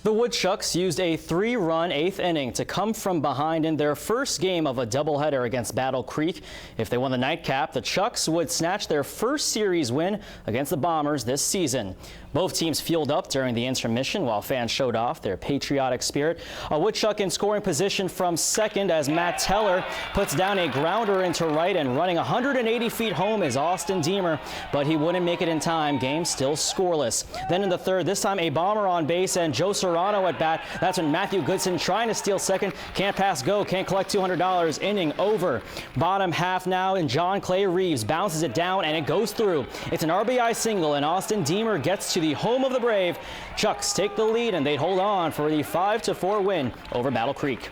The Woodchucks used a 3-run 8th inning to come from behind in their first game of a doubleheader against Battle Creek. If they won the nightcap, the Chucks would snatch their first series win against the Bombers this season. Both teams fueled up during the intermission while fans showed off their patriotic spirit. A Woodchuck in scoring position from second as Matt Teller puts down a grounder into right, and running 180 feet home is Austin Deemer, but he wouldn't make it in time. Game still scoreless. Then in the third, this time a bomber on base and Joe Serrano at bat. That's when Matthew Goodson trying to steal second. Can't pass go, can't collect $200. Inning over. Bottom half now, and John Clay Reeves bounces it down and it goes through. It's an RBI single, and Austin Deemer gets to the home of the Brave. Chucks take the lead, and they hold on for the 5-4 win over Battle Creek.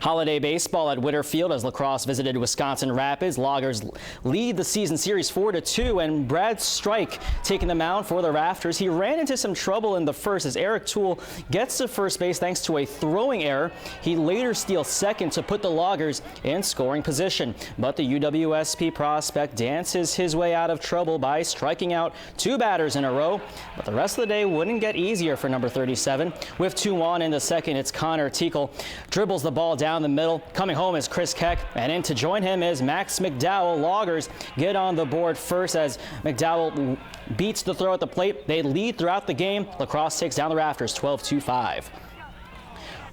Holiday baseball at Witter Field as Lacrosse visited Wisconsin Rapids. Loggers lead the season series 4-2, and Brad Strike taking the mound for the Rafters. He ran into some trouble in the first as Eric Toole gets to first base thanks to a throwing error. He later steals second to put the Loggers in scoring position. But the UWSP prospect dances his way out of trouble by striking out 2 batters in a row. But the rest of the day wouldn't get easier for number 37. With 2 on in the second, it's Connor Teakle. Dribbles the ball down the middle. Coming home is Chris Keck, and in to join him is Max McDowell. Loggers get on the board first as McDowell beats the throw at the plate. They lead throughout the game. Lacrosse takes down the Rafters 12-5.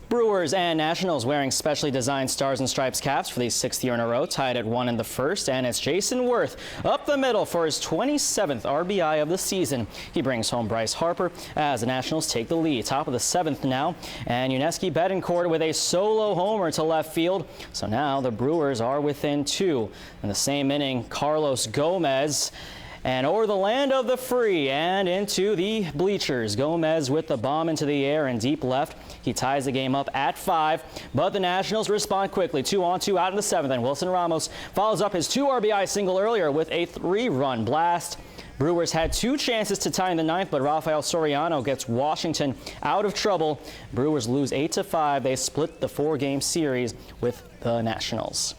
Brewers and Nationals wearing specially designed Stars and Stripes caps for the 6th year in a row, tied at 1 in the first, and it's Jason Worth up the middle for his 27th RBI of the season. He brings home Bryce Harper as the Nationals take the lead. Top of the 7th now, and Yuneski Betancourt with a solo homer to left field. So now the Brewers are within 2. In the same inning, Carlos Gomez. And over the land of the free and into the bleachers. Gomez with the bomb into the air and deep left. He ties the game up at 5, but the Nationals respond quickly. 2-on-2 out in the 7th, and Wilson Ramos follows up his 2 RBI single earlier with a 3-run blast. Brewers had 2 chances to tie in the 9th, but Rafael Soriano gets Washington out of trouble. Brewers lose 8-5. They split the 4-game series with the Nationals.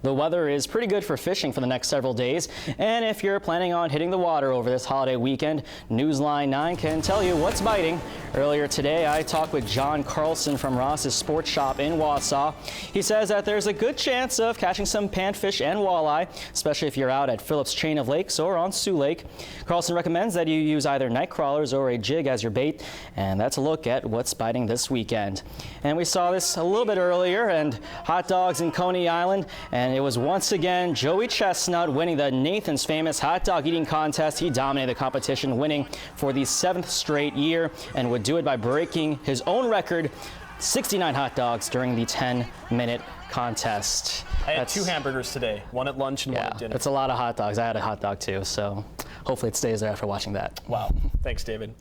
The weather is pretty good for fishing for the next several days, and if you're planning on hitting the water over this holiday weekend, Newsline 9 can tell you what's biting. Earlier today, I talked with John Carlson from Ross's Sports Shop in Wausau. He says that there's a good chance of catching some panfish and walleye, especially if you're out at Phillips Chain of Lakes or on Sioux Lake. Carlson recommends that you use either night crawlers or a jig as your bait, and that's a look at what's biting this weekend. And we saw this a little bit earlier, and hot dogs in Coney Island, and it was once again Joey Chestnut winning the Nathan's Famous Hot Dog Eating Contest. He dominated the competition, winning for the 7th straight year, and would do it by breaking his own record, 69 hot dogs during the 10-minute contest. I had 2 hamburgers today, one at lunch and one at dinner. It's a lot of hot dogs. I had a hot dog too, so hopefully it stays there after watching that. Wow. Thanks, David.